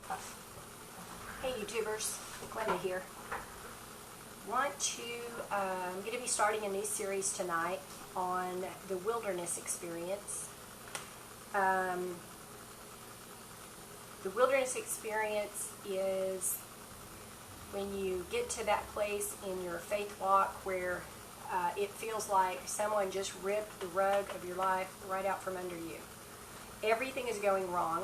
Hey YouTubers, Glenda here. I'm going to be starting a new series tonight on the wilderness experience. The wilderness experience is when you get to that place in your faith walk where it feels like someone just ripped the rug of your life right out from under you. Everything is going wrong.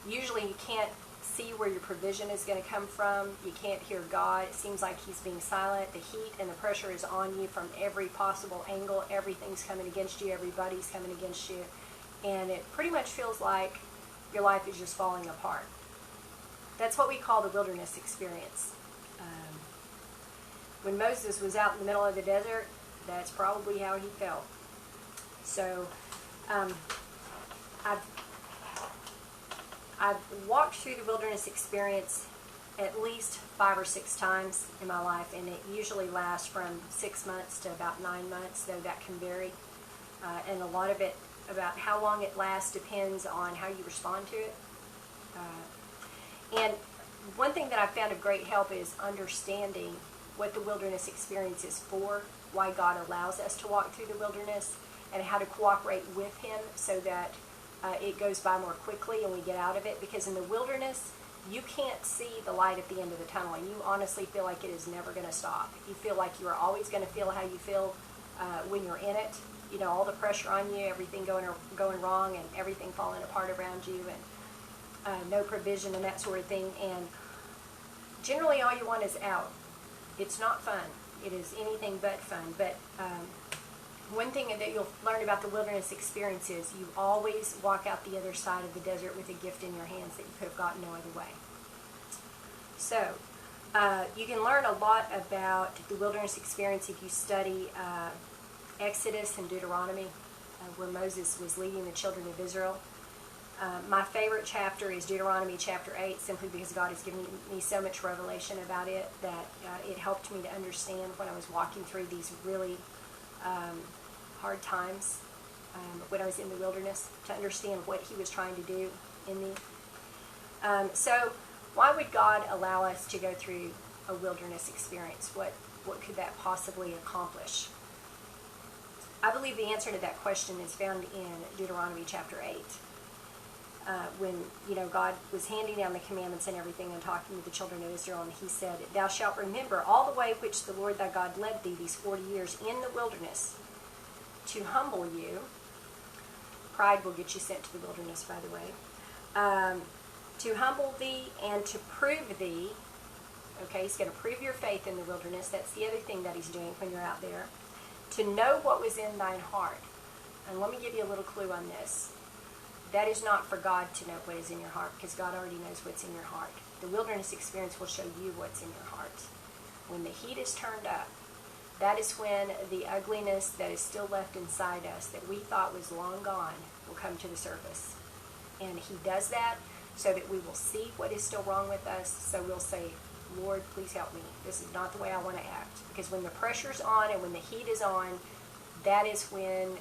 Usually you can't see where your provision is going to come from. You can't hear God. It seems like He's being silent. The heat and the pressure is on you from every possible angle. Everything's coming against you. Everybody's coming against you. And it pretty much feels like your life is just falling apart. That's what we call the wilderness experience. When Moses was out in the middle of the desert, that's probably how he felt. So, I've walked through the wilderness experience at least 5 or 6 times in my life, and it usually lasts from 6 months to about 9 months, though that can vary. And a lot of it, about how long it lasts, depends on how you respond to it. And one thing that I've found of great help is understanding what the wilderness experience is for, why God allows us to walk through the wilderness, and how to cooperate with Him so that it goes by more quickly and we get out of it. Because in the wilderness, you can't see the light at the end of the tunnel, and you honestly feel like it is never going to stop. You feel like you are always going to feel how you feel when you're in it. You know, all the pressure on you, everything going wrong, and everything falling apart around you, and no provision and that sort of thing. And generally, all you want is out. It's not fun. It is anything but fun. But one thing that you'll learn about the wilderness experience is you always walk out the other side of the desert with a gift in your hands that you could have gotten no other way. So, you can learn a lot about the wilderness experience if you study Exodus and Deuteronomy, where Moses was leading the children of Israel. My favorite chapter is Deuteronomy chapter 8, simply because God has given me so much revelation about it that it helped me to understand when I was walking through these really hard times when I was in the wilderness, to understand what He was trying to do in me. So why would God allow us to go through a wilderness experience? What could that possibly accomplish? I believe the answer to that question is found in Deuteronomy chapter 8. When God was handing down the commandments and everything and talking to the children of Israel, and He said, "Thou shalt remember all the way which the Lord thy God led thee these 40 years in the wilderness, to humble you." Pride will get you sent to the wilderness, by the way. To humble thee and to prove thee. Okay, He's going to prove your faith in the wilderness. That's the other thing that He's doing when you're out there. To know what was in thine heart. And let me give you a little clue on this. That is not for God to know what is in your heart, because God already knows what's in your heart. The wilderness experience will show you what's in your heart. When the heat is turned up, that is when the ugliness that is still left inside us that we thought was long gone will come to the surface. And He does that so that we will see what is still wrong with us, so we'll say, "Lord, please help me. This is not the way I want to act." Because when the pressure's on and when the heat is on, that is when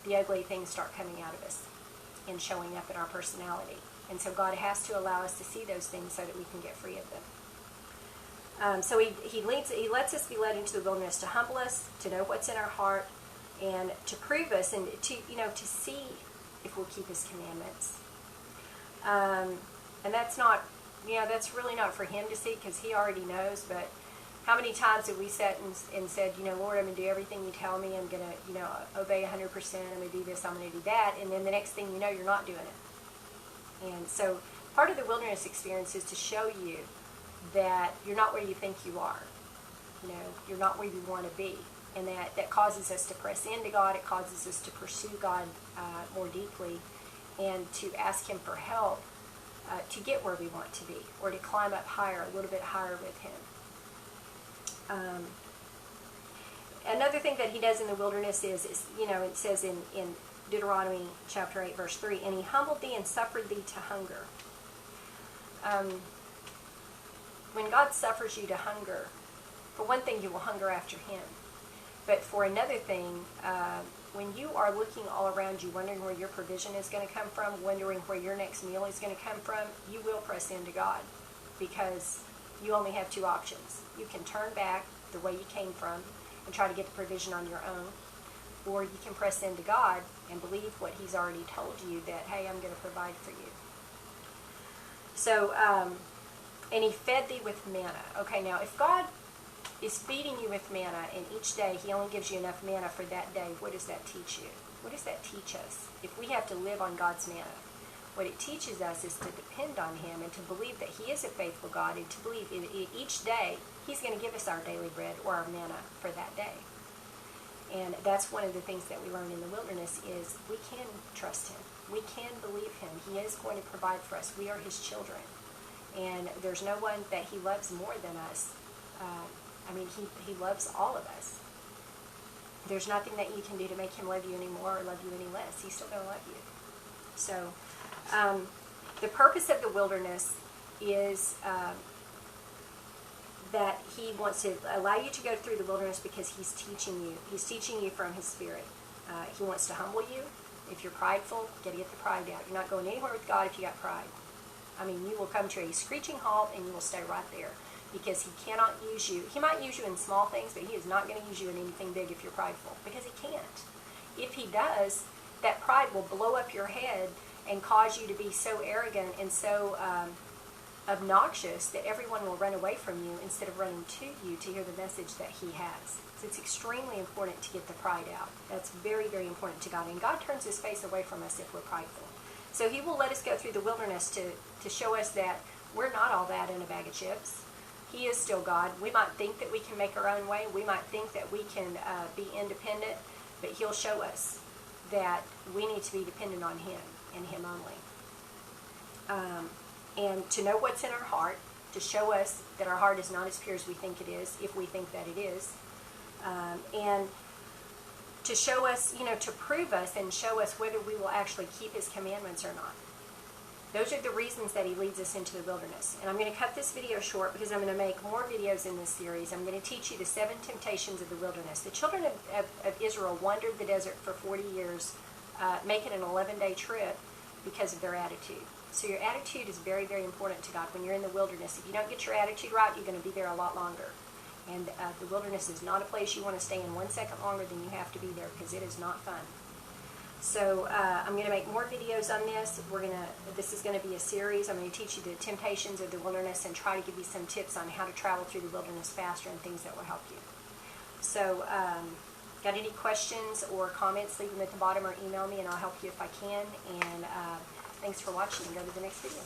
the ugly things start coming out of us and showing up in our personality. And so God has to allow us to see those things so that we can get free of them. So he lets us be led into the wilderness to humble us, to know what's in our heart, and to prove us, and to see if we'll keep His commandments. And that's not, that's really not for Him to see, because He already knows. But how many times have we sat and said, "Lord, I'm going to do everything You tell me. I'm going to, obey 100%. I'm going to do this. I'm going to do that." And then the next thing you know, you're not doing it. And so part of the wilderness experience is to show you that you're not where you think you are. You're not where you want to be. And that causes us to press into God. It causes us to pursue God more deeply, and to ask Him for help to get where we want to be, or to climb up higher, a little bit higher with Him. Another thing that He does in the wilderness is it says in Deuteronomy chapter 8, verse 3, "And He humbled thee and suffered thee to hunger." When God suffers you to hunger, for one thing, you will hunger after Him. But for another thing, when you are looking all around you, wondering where your provision is going to come from, wondering where your next meal is going to come from, you will press into God, because you only have two options. You can turn back the way you came from and try to get the provision on your own, or you can press into God and believe what He's already told you, that, hey, I'm going to provide for you. So, and He fed thee with manna. Okay, now if God is feeding you with manna, and each day He only gives you enough manna for that day, what does that teach you? What does that teach us? If we have to live on God's manna, what it teaches us is to depend on Him and to believe that He is a faithful God, and to believe each day He's going to give us our daily bread or our manna for that day. And that's one of the things that we learn in the wilderness, is we can trust Him. We can believe Him. He is going to provide for us. We are His children. And there's no one that He loves more than us. He loves all of us. There's nothing that you can do to make Him love you any more or love you any less. He's still going to love you. So, the purpose of the wilderness is that He wants to allow you to go through the wilderness because He's teaching you. He's teaching you from His Spirit. He wants to humble you. If you're prideful, you got to get the pride out. You're not going anywhere with God if you got pride. You will come to a screeching halt, and you will stay right there, because He cannot use you. He might use you in small things, but He is not going to use you in anything big if you're prideful, because He can't. If He does, that pride will blow up your head and cause you to be so arrogant and so obnoxious that everyone will run away from you instead of running to you to hear the message that He has. So it's extremely important to get the pride out. That's very, very important to God. And God turns His face away from us if we're prideful. So He will let us go through the wilderness to show us that we're not all that in a bag of chips. He is still God. We might think that we can make our own way. We might think that we can be independent, but He'll show us that we need to be dependent on Him and Him only. And to know what's in our heart, to show us that our heart is not as pure as we think it is, if we think that it is. And to show us, to prove us and show us whether we will actually keep His commandments or not. Those are the reasons that He leads us into the wilderness. And I'm going to cut this video short because I'm going to make more videos in this series. I'm going to teach you the 7 temptations of the wilderness. The children of Israel wandered the desert for 40 years, making an 11-day trip because of their attitude. So your attitude is very, very important to God when you're in the wilderness. If you don't get your attitude right, you're going to be there a lot longer. And the wilderness is not a place you want to stay in 1 second longer than you have to be there, because it is not fun. So I'm going to make more videos on this. This is going to be a series. I'm going to teach you the temptations of the wilderness and try to give you some tips on how to travel through the wilderness faster and things that will help you. So got any questions or comments, leave them at the bottom or email me and I'll help you if I can. And thanks for watching, and go to the next video.